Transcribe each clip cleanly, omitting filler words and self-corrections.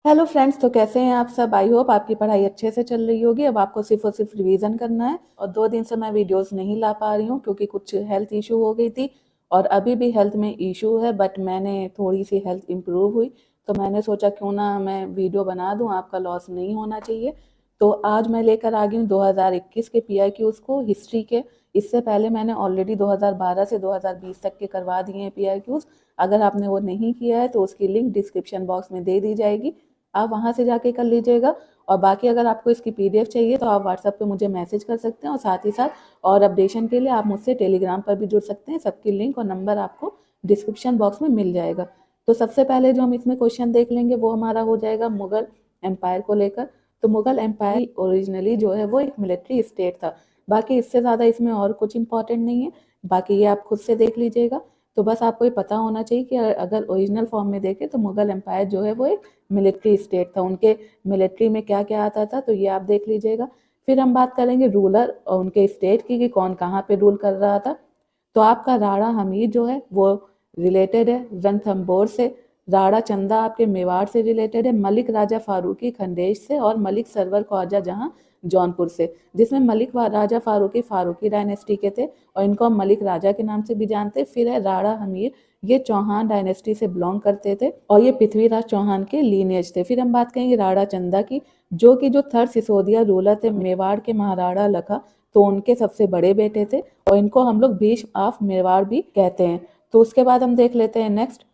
Hello friends, तो कैसे हैं आप सब। आई होप आपकी पढ़ाई अच्छे से चल रही होगी। अब आपको सिर्फ और सिर्फ रिवीजन करना है। और 2 दिन से मैं वीडियोस नहीं ला पा रही हूँ क्योंकि कुछ हेल्थ इशू हो गई थी और अभी भी हेल्थ में इशू है, बट मैंने थोड़ी सी हेल्थ इम्प्रूव हुई तो मैंने सोचा क्यों ना मैं वीडियो बना दूँ, आपका लॉस नहीं होना चाहिए। तो आज मैं लेकर आ गई हूँ 2021 के PIQs को, हिस्ट्री के। इससे पहले मैंने ऑलरेडी 2012 से 2020 तक के करवा दिए हैं PIQs। अगर आपने वो नहीं किया है तो उसकी लिंक डिस्क्रिप्शन बॉक्स में दे दी जाएगी, आप वहाँ से जाके कर लीजिएगा। और बाकी अगर आपको इसकी PDF चाहिए तो आप व्हाट्सएप पे मुझे मैसेज कर सकते हैं, और साथ ही साथ और अपडेशन के लिए आप मुझसे टेलीग्राम पर भी जुड़ सकते हैं। सबकी लिंक और नंबर आपको डिस्क्रिप्शन बॉक्स में मिल जाएगा। तो सबसे पहले जो हम इसमें क्वेश्चन देख लेंगे वो हमारा हो जाएगा मुगल एम्पायर को लेकर। तो मुगल एम्पायर ओरिजिनली जो है वो एक मिलिट्री स्टेट था। बाकी इससे ज़्यादा इसमें और कुछ इंपॉर्टेंट नहीं है, बाकी ये आप खुद से देख लीजिएगा। तो बस आपको ये पता होना चाहिए कि अगर ओरिजिनल फॉर्म में देखें तो मुगल एम्पायर जो है वो एक मिलिट्री स्टेट था। उनके मिलिट्री में क्या क्या आता था तो ये आप देख लीजिएगा। फिर हम बात करेंगे रूलर और उनके स्टेट की कि कौन कहाँ पे रूल कर रहा था। तो आपका राणा हमीद जो है वो रिलेटेड है रणथंबोर से। राणा चंदा आपके मेवाड़ से रिलेटेड है। मलिक राजा फारूकी खंडेश से, और मलिक सरवर ख्वाजा जहां जौनपुर से, जिसमें मलिक राजा फारूकी फारूकी डायनेस्टी के थे और इनको हम मलिक राजा के नाम से भी जानते। फिर है राणा हमीर, ये चौहान डायनेस्टी से बिलोंग करते थे और ये पृथ्वीराज चौहान के लीनियज थे। फिर हम बात करेंगे राणा चंदा की, जो थर्ड सिसोदिया रूलर थे मेवाड़ के महाराणा लखा, तो उनके सबसे बड़े बेटे थे और इनको हम लोग भीष्म ऑफ मेवाड़ भी कहते हैं। तो उसके बाद हम देख लेते हैं नेक्स्ट।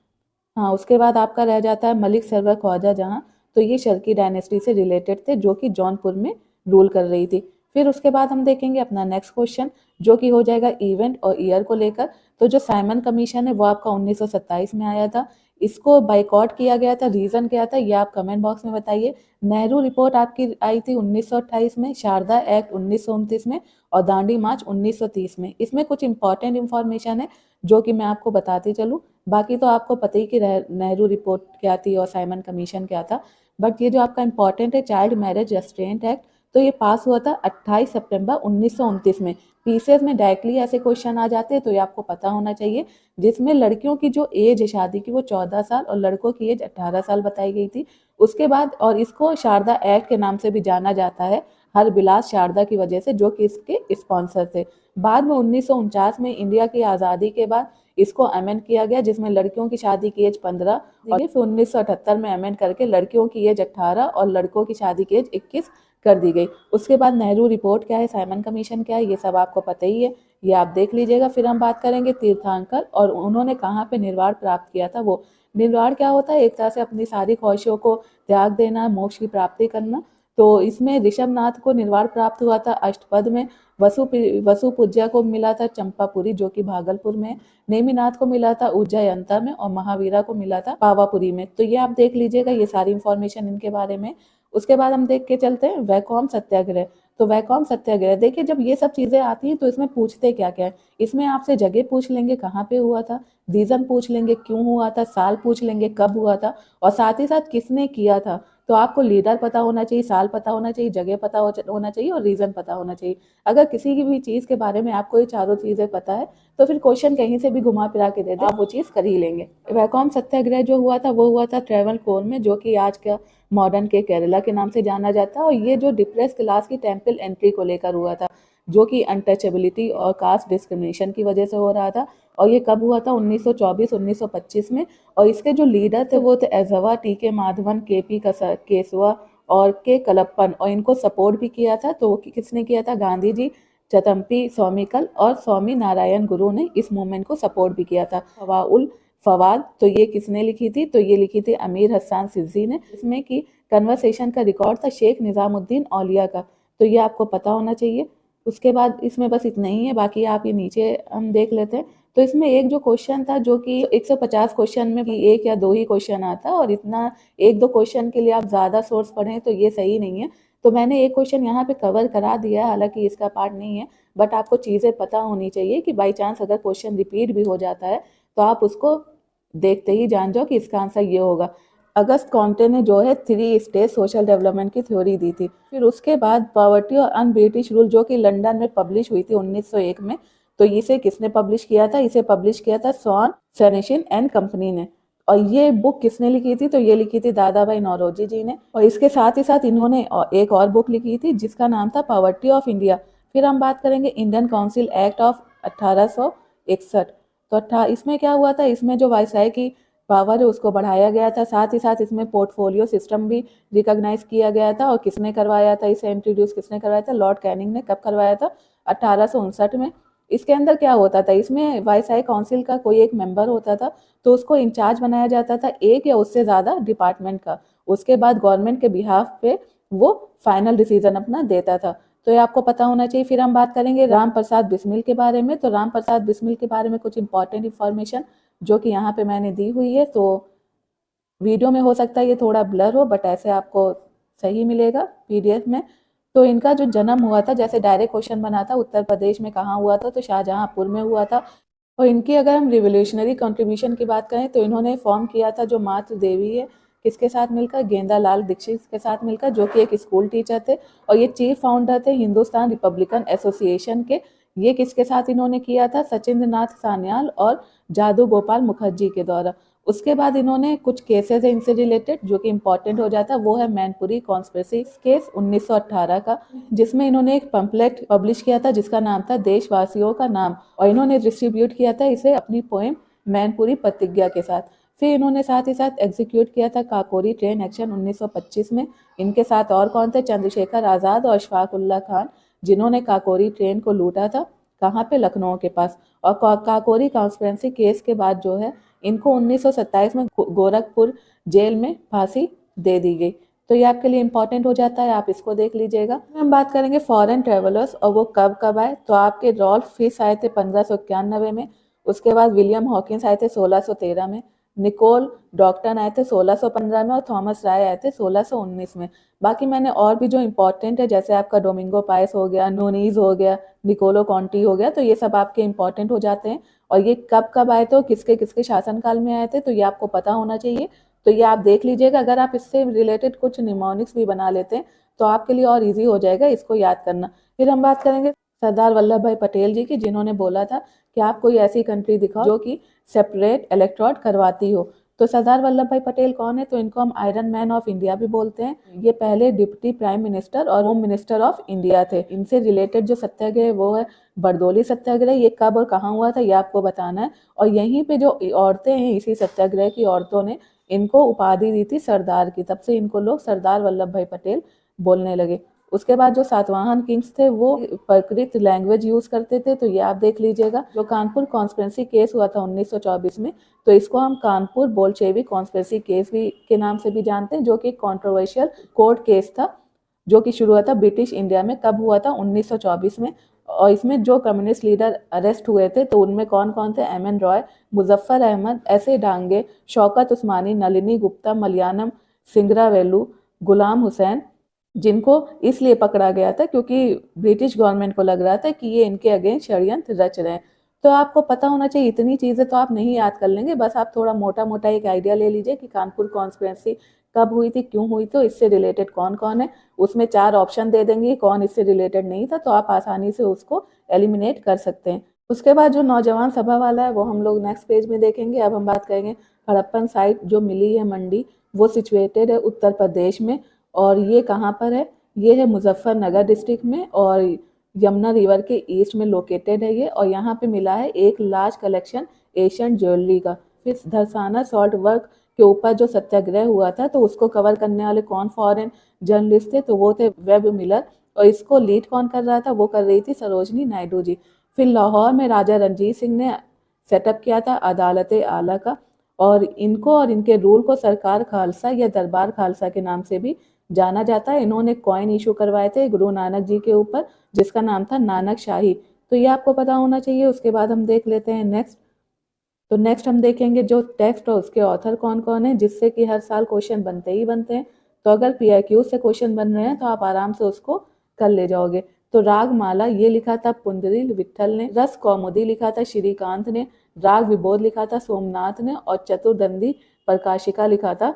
हाँ, उसके बाद आपका रह जाता है मलिक सरवर ख्वाजा जहां। तो ये शर्की डायनेस्टी से रिलेटेड थे जो कि जौनपुर में रूल कर रही थी। फिर उसके बाद हम देखेंगे अपना नेक्स्ट क्वेश्चन जो कि हो जाएगा इवेंट और ईयर को लेकर। तो जो साइमन कमीशन है वो आपका 1927 में आया था। इसको बाइकआउट किया गया था, रीजन क्या था ये आप कमेंट बॉक्स में बताइए। नेहरू रिपोर्ट आपकी आई थी 1928 में, शारदा एक्ट 1929 में, और दांडी मार्च 1930 में। इसमें कुछ इंपॉर्टेंट इंफॉर्मेशन है जो कि मैं आपको बताती चलूँ। बाकी तो आपको पता ही कि नेहरू रिपोर्ट क्या थी और साइमन कमीशन क्या था। बट ये जो आपका इंपॉर्टेंट है चाइल्ड मैरिज रेस्ट्रेंट एक्ट, तो ये पास हुआ था 28 सितंबर 1929 में। पीसीएस में डायरेक्टली ऐसे क्वेश्चन आ जाते हैं तो ये आपको पता होना चाहिए। जिसमें लड़कियों की जो एज है शादी की वो 14 साल और लड़कों की एज 18 साल बताई गई थी। उसके बाद और इसको शारदा एक्ट के नाम से भी जाना जाता है, हर बिलास शारदा की वजह से, जो कि इसके स्पॉन्सर थे। बाद में 1949 में इंडिया की आज़ादी के बाद इसको अमेंड किया गया, जिसमें लड़कियों की शादी की एज 15 और फिर 1978 में अमेंड करके लड़कियों की एज 18 और लड़कों की शादी की एज 21 कर दी गई। उसके बाद नेहरू रिपोर्ट क्या है, साइमन कमीशन क्या है, ये सब आपको पता ही है, ये आप देख लीजिएगा। फिर हम बात करेंगे तीर्थंकर और उन्होंने कहाँ पे निर्वाण प्राप्त किया था। वो निर्वाण क्या होता है, एक तरह से अपनी सारी ख्वाहिशों को त्याग देना, मोक्ष की प्राप्ति करना। तो इसमें ऋषभनाथ को निर्वाण प्राप्त हुआ था अष्टपद में। वसुपूज्या को मिला था चंपापुरी जो कि भागलपुर में। नेमिनाथ को मिला था उज्जैनता में, और महावीरा को मिला था पावापुरी में। तो ये आप देख लीजिएगा, ये सारी इंफॉर्मेशन इनके बारे में। उसके बाद हम देख के चलते हैं वैकोम सत्याग्रह। तो वैकोम सत्याग्रह देखिए, जब ये सब चीजें आती हैं तो इसमें पूछते क्या क्या है। इसमें आपसे जगह पूछ लेंगे कहाँ पे हुआ था, रीजन पूछ लेंगे क्यों हुआ था, साल पूछ लेंगे कब हुआ था, और साथ ही साथ किसने किया था। तो आपको लीडर पता होना चाहिए, साल पता होना चाहिए, जगह पता होना चाहिए, और रीजन पता होना चाहिए। अगर किसी की भी चीज के बारे में आपको ये चारों चीजें पता है तो फिर क्वेश्चन कहीं से भी घुमा फिरा के दे दे, आप वो चीज कर ही लेंगे। वैकोम सत्याग्रह जो हुआ था वो हुआ था ट्रेवनकोर में, जो कि आज का मॉडर्न के केरला के नाम से जाना जाता है। और ये जो डिप्रेस क्लास की टेम्पल एंट्री को लेकर हुआ था, जो कि अनटचेबिलिटी और कास्ट डिस्क्रिमिनेशन की वजह से हो रहा था। और ये कब हुआ था, 1924-1925 में। और इसके जो लीडर थे वो थे एजवा, टी के माधवन, के पी केसवा और के कलप्पन, और इनको सपोर्ट भी किया था। तो किसने किया था, गांधी जी, चतम्पी स्वामीकल और स्वामी नारायण गुरु ने इस मूवमेंट को सपोर्ट भी किया था। फवाउल फवाद, तो ये किसने लिखी थी, तो ये लिखी थी अमीर हसन सिद्दी ने। इसमें की कन्वर्सेशन का रिकॉर्ड था शेख निजामुद्दीन औलिया का। तो ये आपको पता होना चाहिए। उसके बाद इसमें बस इतना ही है, बाकी आप ये नीचे हम देख लेते हैं। तो इसमें एक जो क्वेश्चन था जो कि 150 क्वेश्चन में एक या दो ही क्वेश्चन आता, और इतना एक दो क्वेश्चन के लिए आप ज़्यादा सोर्स पढ़ें तो ये सही नहीं है। तो मैंने एक क्वेश्चन यहाँ पे कवर करा दिया है, हालांकि इसका पार्ट नहीं है, बट आपको चीज़ें पता होनी चाहिए कि बाई चांस अगर क्वेश्चन रिपीट भी हो जाता है तो आप उसको देखते ही जान जाओ कि इसका आंसर ये होगा। अगस्त कॉन्टे ने जो है 3 स्टेज सोशल डेवलपमेंट की थ्योरी दी थी। फिर उसके बाद पॉवर्टी और अन ब्रिटिश रूल जो कि लंदन में पब्लिश हुई थी 1901 में। तो इसे किसने पब्लिश किया था, इसे पब्लिश किया था सॉन सैनिशन एंड कंपनी ने। और ये बुक किसने लिखी थी? तो ये लिखी थी दादा भाई नौरोजी जी ने। और इसके साथ ही साथ इन्होंने एक और बुक लिखी थी जिसका नाम था पॉवर्टी ऑफ इंडिया। फिर हम बात करेंगे इंडियन काउंसिल एक्ट ऑफ 1861। तो इसमें क्या हुआ था? इसमें जो वायसराय की पावर है उसको बढ़ाया गया था। साथ ही साथ इसमें पोर्टफोलियो सिस्टम भी रिकॉग्नाइज किया गया था। और किसने करवाया था इसे इंट्रोड्यूस? किसने करवाया था? लॉर्ड कैनिंग ने। कब करवाया था? 1859 में। इसके अंदर क्या होता था? इसमें वायसराय काउंसिल का कोई एक मेंबर होता था, तो उसको इंचार्ज बनाया जाता था एक या उससे ज़्यादा डिपार्टमेंट का। उसके बाद गवर्नमेंट के बिहाफ पे वो फाइनल डिसीजन अपना देता था। तो ये आपको पता होना चाहिए। फिर हम बात करेंगे राम प्रसाद बिस्मिल के बारे में। तो राम प्रसाद बिस्मिल के बारे में कुछ इंपॉर्टेंट इन्फॉर्मेशन जो कि यहाँ पे मैंने दी हुई है। तो वीडियो में हो सकता है ये थोड़ा ब्लर हो, बट ऐसे आपको सही मिलेगा पीडीएफ में। तो इनका जो जन्म हुआ था, जैसे डायरेक्ट क्वेश्चन बना था, उत्तर प्रदेश में कहाँ हुआ था? तो शाहजहांपुर में हुआ था। और इनकी अगर हम रिवोल्यूशनरी कंट्रीब्यूशन की बात करें तो इन्होंने फॉर्म किया था जो मातृ देवी है, किसके साथ मिलकर? गेंदालाल दीक्षित के साथ मिलकर, जो कि एक स्कूल टीचर थे। और ये चीफ फाउंडर थे हिंदुस्तान रिपब्लिकन एसोसिएशन के। ये किसके साथ इन्होंने किया था? सचिंद्र नाथ सान्याल और जादू गोपाल मुखर्जी के द्वारा। उसके बाद इन्होंने कुछ केसेस है इनसे रिलेटेड जो कि इंपॉर्टेंट हो जाता है। वो है मैनपुरी कॉन्स्पिरेसी केस 1918 का, जिसमें इन्होंने एक पंपलेट पब्लिश किया था जिसका नाम था देशवासियों का नाम। और इन्होंने डिस्ट्रीब्यूट किया था इसे अपनी पोएम मैनपुरी प्रतिज्ञा के साथ। फिर इन्होंने साथ ही साथ एग्जीक्यूट किया था काकोरी ट्रेन एक्शन 1925 में। इनके साथ और कौन थे? चंद्रशेखर आज़ाद और अशफाक उल्ला खान, जिन्होंने काकोरी ट्रेन को लूटा था। कहाँ पे? लखनऊ के पास। और काकोरी कॉन्स्पिरेसी केस के बाद जो है इनको 1927 में गोरखपुर जेल में फांसी दे दी गई। तो ये आपके लिए इंपॉर्टेंट हो जाता है, आप इसको देख लीजिएगा। हम बात करेंगे फॉरेन ट्रेवलर्स और वो कब कब आए। तो आपके रॉल्फ फिश आए थे 1591 में। उसके बाद विलियम हॉकिंस आए थे 1613 में। निकोल डॉक्टन आए थे 1615 में। और थॉमस राय आए थे 1619 में। बाकी मैंने और भी जो इम्पोर्टेंट है, जैसे आपका डोमिंगो पायस हो गया, नूनीज हो गया, निकोलो कॉन्टी हो गया, तो ये सब आपके इम्पोर्टेंट हो जाते हैं। और ये कब कब आए थे, किसके किसके शासनकाल में आए थे, तो ये आपको पता होना चाहिए। तो ये आप देख लीजिएगा। अगर आप इससे रिलेटेड कुछ निमोनिक्स भी बना लेते हैं तो आपके लिए और इजी हो जाएगा इसको याद करना। फिर हम बात करेंगे सरदार वल्लभ भाई पटेल जी की, जिन्होंने बोला था कि आप कोई ऐसी कंट्री दिखाओ जो कि सेपरेट इलेक्ट्रोड करवाती हो। तो सरदार वल्लभ भाई पटेल कौन है? तो इनको हम आयरन मैन ऑफ इंडिया भी बोलते हैं। ये पहले डिप्टी प्राइम मिनिस्टर और होम मिनिस्टर ऑफ इंडिया थे। इनसे रिलेटेड जो सत्याग्रह वो है बरदौली सत्याग्रह। ये कब और कहाँ हुआ था ये आपको बताना है। और यहीं पे जो औरतें हैं, इसी सत्याग्रह की औरतों ने इनको उपाधि दी थी सरदार की। तब से इनको लोग सरदार वल्लभ भाई पटेल बोलने लगे। उसके बाद जो सातवाहन किंग्स थे वो प्राकृत लैंग्वेज यूज करते थे। तो ये आप देख लीजिएगा। जो कानपुर कॉन्स्पिरेसी केस हुआ था 1924 में, तो इसको हम कानपुर बोल्शेविक कॉन्स्पिरेसी केस भी के नाम से भी जानते हैं, जो कि कंट्रोवर्शियल कोर्ट केस था जो कि शुरू हुआ था ब्रिटिश इंडिया में। कब हुआ था? 1924 में। और इसमें जो कम्युनिस्ट लीडर अरेस्ट हुए थे तो उनमें कौन कौन थे? एम.एन. रॉय, मुजफ्फर अहमद, ऐसे डांगे, शौकत उस्मानी, नलिनी गुप्ता, मलयानम सिंगरावेलु, गुलाम हुसैन, जिनको इसलिए पकड़ा गया था क्योंकि ब्रिटिश गवर्नमेंट को लग रहा था कि ये इनके अगेंस्ट षड्यंत्र रच रहे हैं। तो आपको पता होना चाहिए। इतनी चीज़ें तो आप नहीं याद कर लेंगे, बस आप थोड़ा मोटा मोटा एक आइडिया ले लीजिए कि कानपुर कॉन्स्पिरेसी कब हुई थी, क्यों हुई, तो इससे रिलेटेड कौन कौन है। उसमें 4 ऑप्शन दे देंगे कौन इससे रिलेटेड नहीं था, तो आप आसानी से उसको एलिमिनेट कर सकते हैं। उसके बाद जो नौजवान सभा वाला है वो हम लोग नेक्स्ट पेज में देखेंगे। अब हम बात करेंगे हड़प्पन साइट जो मिली है मंडी, वो सिचुएटेड है उत्तर प्रदेश में। और ये कहाँ पर है? ये है मुजफ्फरनगर डिस्ट्रिक्ट में और यमुना रिवर के ईस्ट में लोकेटेड है ये। और यहाँ पे मिला है एक लार्ज कलेक्शन एशियन ज्वेलरी का। फिर धरसाना सॉल्ट वर्क के ऊपर जो सत्याग्रह हुआ था तो उसको कवर करने वाले कौन फॉरेन जर्नलिस्ट थे? तो वो थे वेब मिलर। और इसको लीड कौन कर रहा था? वो कर रही थी सरोजनी नायडू जी। फिर लाहौर में राजा रणजीत सिंह ने सेटअप किया था अदालत आला का। और इनको और इनके रूल को सरकार खालसा या दरबार खालसा के नाम से भी जाना जाता है। इन्होंने कॉइन इशू करवाए थे गुरु नानक जी के ऊपर, जिसका नाम था नानक शाही। तो ये आपको पता होना चाहिए। उसके बाद हम देख लेते हैं नेक्स्ट। तो नेक्स्ट हम देखेंगे जो टेक्स्ट और उसके ऑथर कौन कौन है, जिससे कि हर साल क्वेश्चन बनते ही बनते हैं। तो अगर पीआईक्यू से क्वेश्चन बन रहे हैं तो आप आराम से उसको कर ले जाओगे। तो रागमाला ये लिखा था पुंडरीक विट्ठल ने, रस कौमुदी लिखा था श्रीकांत ने, राग विबोध लिखा था सोमनाथ ने, और चतुर्दंडी प्रकाशिका लिखा था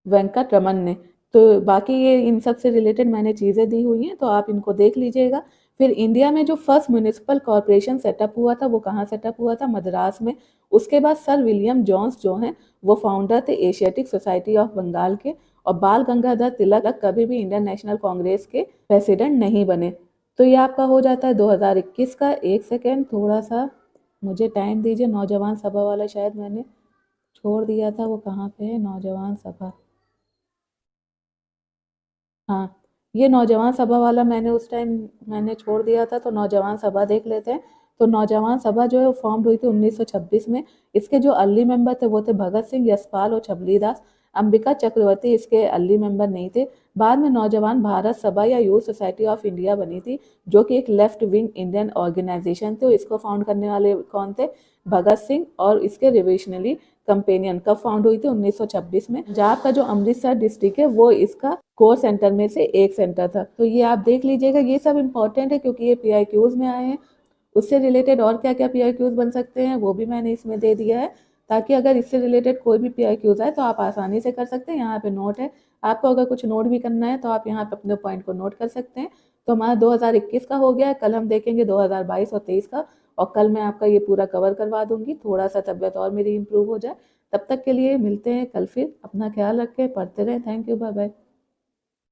वेंकट रमन ने। तो बाकी ये इन सब से रिलेटेड मैंने चीज़ें दी हुई हैं तो आप इनको देख लीजिएगा। फिर इंडिया में जो फर्स्ट म्यूनिसिपल कॉरपोरेशन सेटअप हुआ था वो कहाँ सेटअप हुआ था? मद्रास में। उसके बाद सर विलियम जोन्स जो हैं वो फाउंडर थे एशियाटिक सोसाइटी ऑफ बंगाल के, और बाल गंगाधर तिलक कभी भी इंडियन नेशनल कांग्रेस के प्रेसिडेंट नहीं बने। तो ये आपका हो जाता है 2021 का। एक सेकेंड, थोड़ा सा मुझे टाइम दीजिए। नौजवान सभा वाला शायद मैंने छोड़ दिया था, वो कहाँ पे है नौजवान सभा? हाँ, ये नौजवान सभा वाला मैंने उस टाइम मैंने छोड़ दिया था, तो नौजवान सभा देख लेते हैं। तो नौजवान सभा जो है वो फॉर्म हुई थी 1926 में। इसके जो अर्ली मेंबर थे वो थे भगत सिंह, यशपाल और छबरीदास। अंबिका चक्रवर्ती इसके अर्ली मेंबर नहीं थे। बाद में नौजवान भारत सभा या यूथ सोसाइटी ऑफ इंडिया बनी थी, जो कि एक लेफ्ट विंग इंडियन ऑर्गेनाइजेशन थे। इसको फाउंड करने वाले कौन थे? भगत सिंह। और इसके रिवोल्यूशनरी कंपेनियन कब फाउंड हुई थी? 1926 में। पंजाब का जो अमृतसर डिस्ट्रिक्ट है वो इसका कोर सेंटर में से एक सेंटर था। तो ये आप देख लीजिएगा, ये सब इंपॉर्टेंट है क्योंकि ये पीआईक्यूज में आए हैं। उससे रिलेटेड और क्या क्या पीआईक्यूज बन सकते हैं वो भी मैंने इसमें दे दिया है, ताकि अगर इससे रिलेटेड कोई भी पीआईक्यूज आए तो आप आसानी से कर सकते हैं। यहाँ पे नोट है, आपको अगर कुछ नोट भी करना है तो आप यहाँ पे अपने पॉइंट को नोट कर सकते हैं। तो हमारा 2021 का हो गया है। कल हम देखेंगे 2022 और 23 का, और कल मैं आपका ये पूरा कवर करवा दूंगी, थोड़ा सा तबियत और मेरी इंप्रूव हो जाए। तब तक के लिए मिलते हैं कल, फिर अपना ख्याल रखें, पढ़ते रहें। Thank you, bye bye.